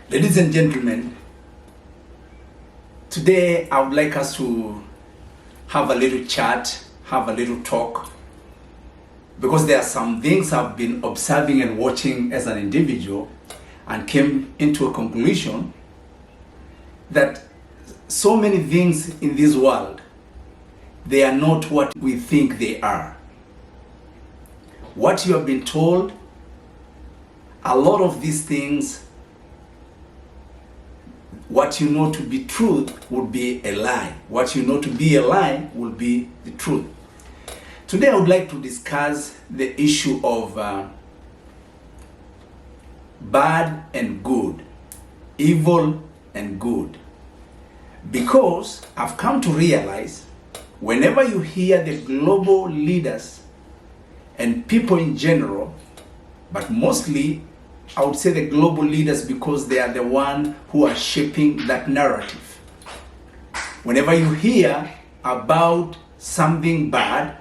Ladies and gentlemen, today I would like us to have a little chat, have a little talk, because there are some things I've been observing and watching as an individual and came into a conclusion that so many things in this world, they are not what we think they are. What you have been told, a lot of these things, what you know to be truth would be a lie. What you know to be a lie will be the truth. Today I would like to discuss the issue of bad and good, evil and good. Because I've come to realize whenever you hear the global leaders and people in general, but mostly I would say the global leaders because they are the ones who are shaping that narrative. Whenever you hear about something bad,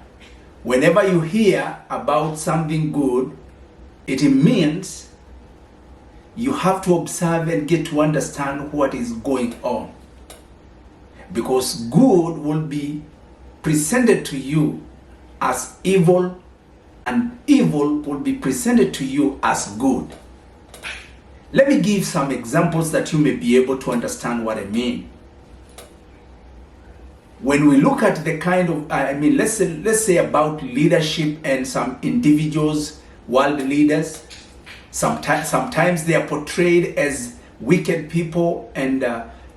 whenever you hear about something good, it means you have to observe and get to understand what is going on. Because good will be presented to you as evil, and evil will be presented to you as good. Let me give some examples that you may be able to understand what I mean. When we look at the kind of, let's say about leadership and some individuals, world leaders, sometimes they are portrayed as wicked people and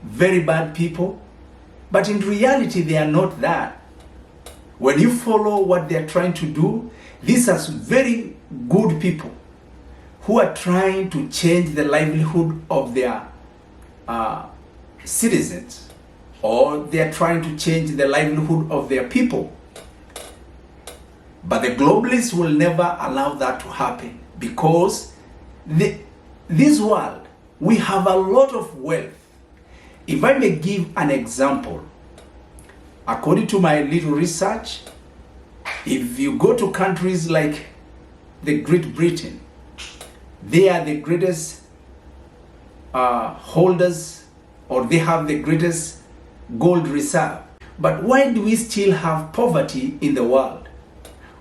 very bad people, but in reality they are not that. When you follow what they are trying to do, these are very good people who are trying to change the livelihood of their citizens, or they are trying to change the livelihood of their people. But the globalists will never allow that to happen, because this world, we have a lot of wealth. If I may give an example, according to my little research, if you go to countries like the Great Britain, they are the greatest holders, or they have the greatest gold reserve. But why do we still have poverty in the world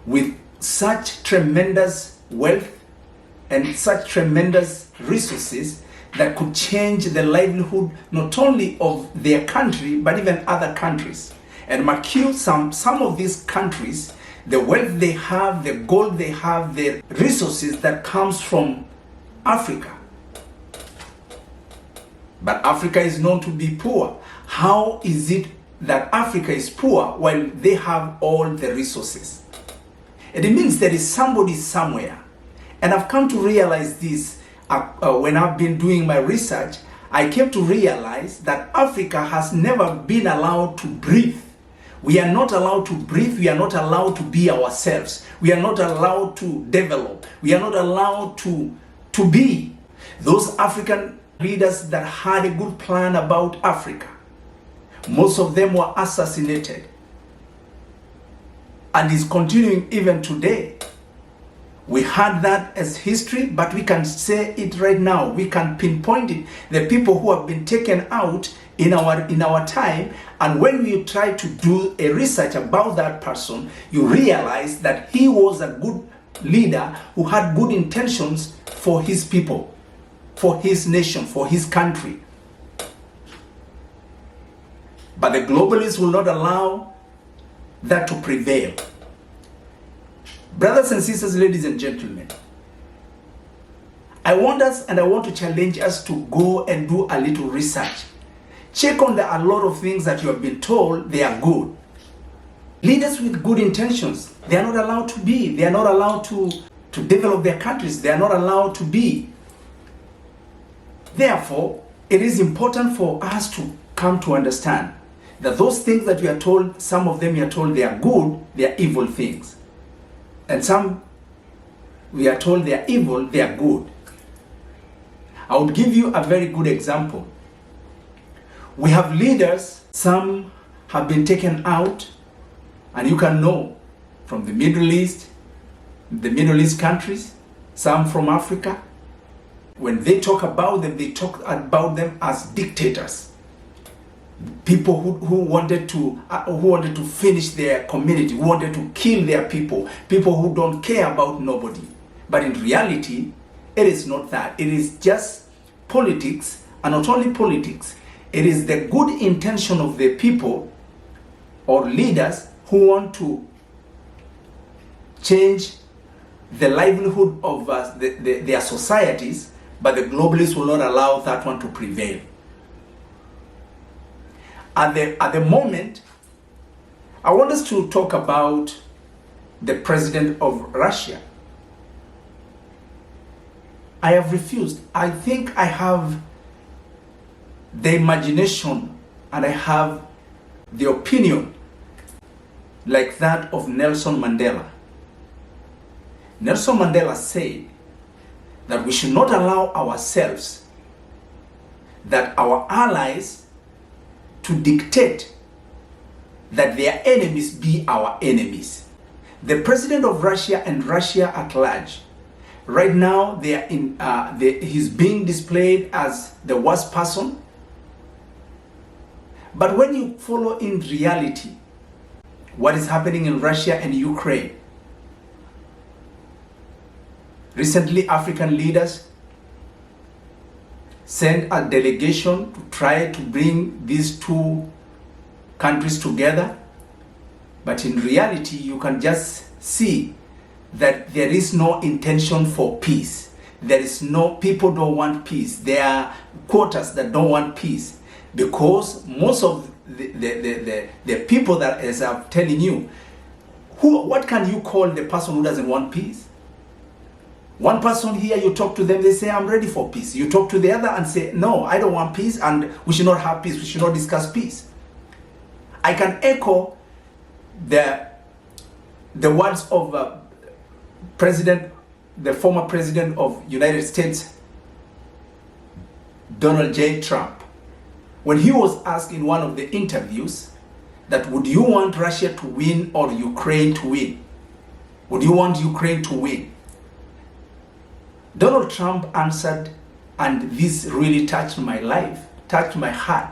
with such tremendous wealth and such tremendous resources that could change the livelihood not only of their country but even other countries? And mark you, some of these countries, the wealth they have, the gold they have, the resources that comes from Africa. But Africa is known to be poor. How is it that Africa is poor while they have all the resources? It means there is somebody somewhere. And I've come to realize this when I've been doing my research. I came to realize that Africa has never been allowed to breathe. We are not allowed to breathe. We are not allowed to be ourselves. We are not allowed to develop. We are not allowed to be. Those African leaders that had a good plan about Africa, most of them were assassinated. And is continuing even today. We had that as history, but we can say it right now. We can pinpoint it. The people who have been taken out in our time, and when we try to do a research about that person, you realize that he was a good leader who had good intentions for his people, for his nation, for his country. But the globalists will not allow that to prevail. Brothers and sisters, ladies and gentlemen, I want us and I want to challenge us to go and do a little research. Check on a lot of things that you have been told they are good. Leaders with good intentions, they are not allowed to be. They are not allowed to develop their countries. They are not allowed to be. Therefore, it is important for us to come to understand that those things that we are told, some of them we are told they are good, they are evil things. And some we are told they are evil, they are good. I would give you a very good example. We have leaders, some have been taken out, and you can know from the Middle East countries, some from Africa, when they talk about them, they talk about them as dictators. People who wanted to finish their community, who wanted to kill their people who don't care about nobody. But in reality, it is not that. It is just politics, and not only politics, it is the good intention of the people or leaders who want to change the livelihood of their societies, but the globalists will not allow that one to prevail. At the moment, I want us to talk about the president of Russia. I have refused. I think I have the imagination and I have the opinion like that of Nelson Mandela. Nelson Mandela said that we should not allow ourselves, that our allies, to dictate that their enemies be our enemies. The president of Russia and Russia at large, right now they are he's being displayed as the worst person. But when you follow in reality what is happening in Russia and Ukraine, recently African leaders sent a delegation to try to bring these two countries together. But in reality, you can just see that there is no intention for peace. There is no, people don't want peace. There are quarters that don't want peace, because most of the people that, as I'm telling you, what can you call the person who doesn't want peace? One person here, you talk to them, they say, I'm ready for peace. You talk to the other and say, no, I don't want peace, and we should not have peace. We should not discuss peace. I can echo the words of the former president of United States, Donald J. Trump, when he was asked in one of the interviews that would you want Russia to win or Ukraine to win? Would you want Ukraine to win? Donald Trump answered, and this really touched my life, touched my heart,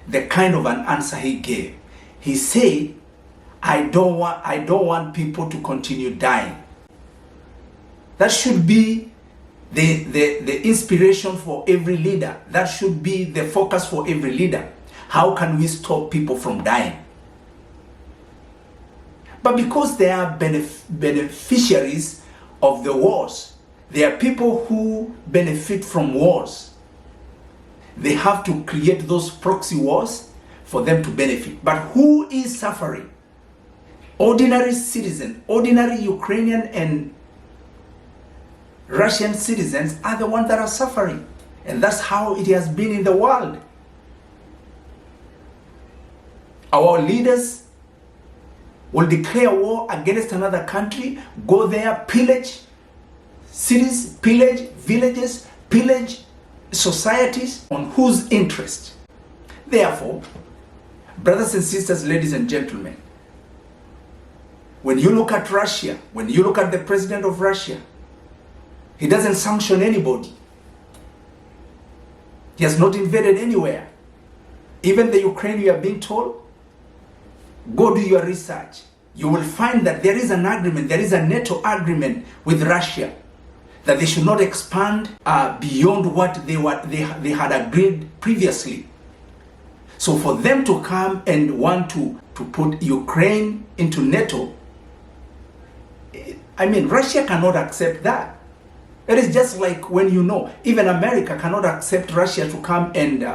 the kind of an answer he gave. He said, I don't want people to continue dying. That should be the inspiration for every leader. That should be the focus for every leader. How can we stop people from dying? But because they are beneficiaries of the wars, there are people who benefit from wars. They have to create those proxy wars for them to benefit. But who is suffering? Ordinary citizens, ordinary Ukrainian and Russian citizens are the ones that are suffering. And that's how it has been in the world. Our leaders will declare war against another country, go there, pillage cities, pillage villages, pillage societies, on whose interest? Therefore, brothers and sisters, ladies and gentlemen, when you look at Russia, when you look at the president of Russia, he doesn't sanction anybody. He has not invaded anywhere. Even the Ukraine, you are being told, go do your research. You will find that there is an agreement, there is a NATO agreement with Russia, that they should not expand beyond what they had agreed previously. So for them to come and want to put Ukraine into NATO, I mean, Russia cannot accept that. It is just like when even America cannot accept Russia to come and,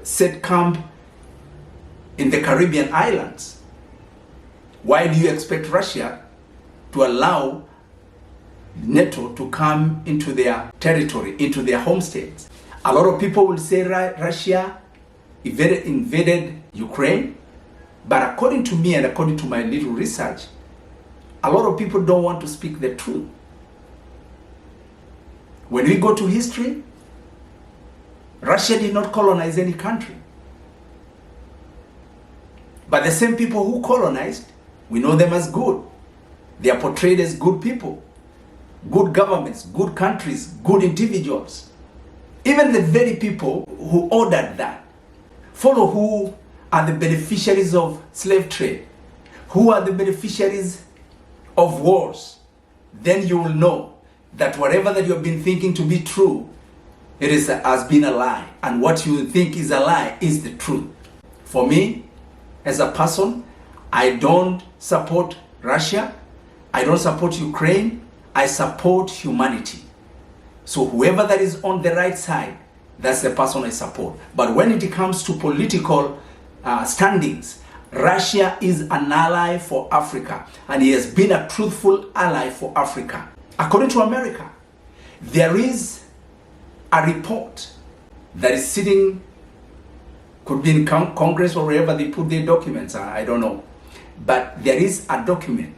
set camp in the Caribbean islands. Why do you expect Russia to allow NATO to come into their territory, into their home states? A lot of people will say Russia invaded Ukraine, but according to me and according to my little research, a lot of people don't want to speak the truth. When we go to history, Russia did not colonize any country. But the same people who colonized, we know them as good. They are portrayed as good people, good governments, good countries, good individuals. Even the very people who ordered that. Follow who are the beneficiaries of slave trade, who are the beneficiaries of wars. Then you will know that whatever that you have been thinking to be true, it has been a lie. And what you think is a lie is the truth. For me, as a person, I don't support Russia. I don't support Ukraine. I support humanity. So whoever that is on the right side, that's the person I support. But when it comes to political standings, Russia is an ally for Africa, and he has been a truthful ally for Africa. According to America, there is a report that is sitting, could be in Congress or wherever they put their documents, I don't know. But there is a document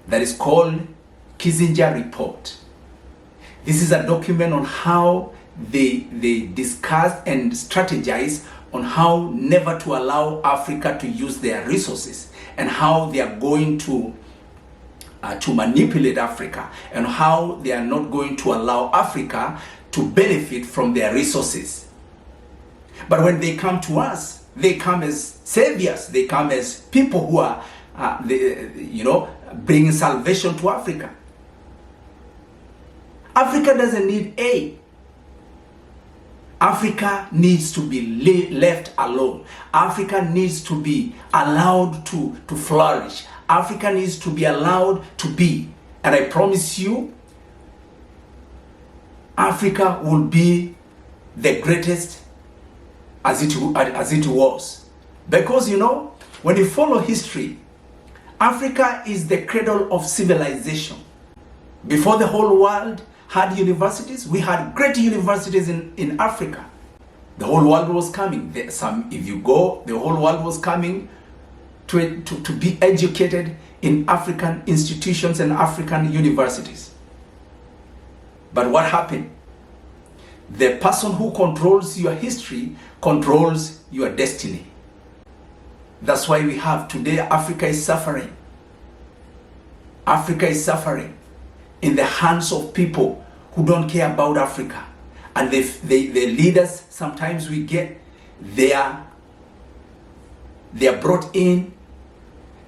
that is called Kissinger Report. This is a document on how they discuss and strategize on how never to allow Africa to use their resources, and how they are going to manipulate Africa, and how they are not going to allow Africa to benefit from their resources. But when they come to us, they come as saviors. They come as people who are, bringing salvation to Africa. Africa doesn't need aid. Africa needs to be left alone. Africa needs to be allowed to flourish. Africa needs to be allowed to be. And I promise you, Africa will be the greatest as it was. Because when you follow history, Africa is the cradle of civilization. Before the whole world had universities, we had great universities in Africa. The whole world was coming. If you go, the whole world was coming to be educated in African institutions and African universities. But what happened? The person who controls your history controls your destiny. That's why we have today, Africa is suffering. Africa is suffering in the hands of people who don't care about Africa. And the leaders, sometimes we get, they are brought in,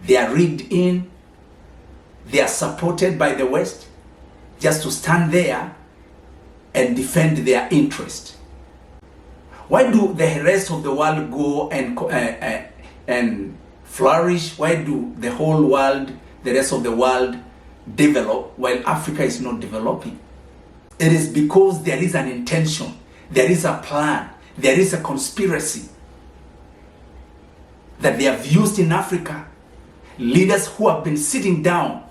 they are rigged in, they are supported by the West just to stand there and defend their interest. Why do the rest of the world go and flourish? Why do the whole world, the rest of the world develop while Africa is not developing? It is because there is an intention, there is a plan, there is a conspiracy that they have used in Africa. Leaders who have been sitting down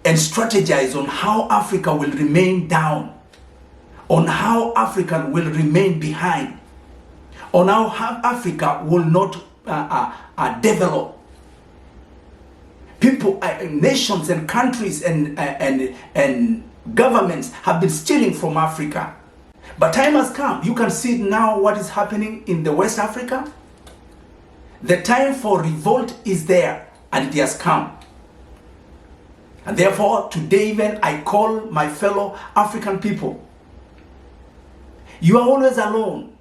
and strategize on how Africa will remain down, on how Africa will remain behind, on how Africa will not develop. People, nations and countries and governments have been stealing from Africa. But time has come. You can see now what is happening in the West Africa. The time for revolt is there, and it has come. And therefore, today even I call my fellow African people. You are always alone.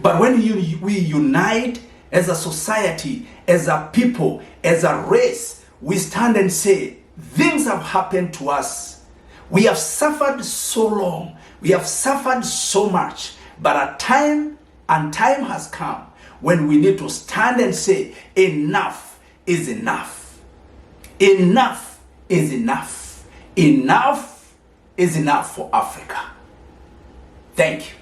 But when we unite as a society, as a people, as a race, we stand and say, things have happened to us. We have suffered so long. We have suffered so much. But a time has come when we need to stand and say, enough is enough. Enough is enough. Enough is enough for Africa. Thank you.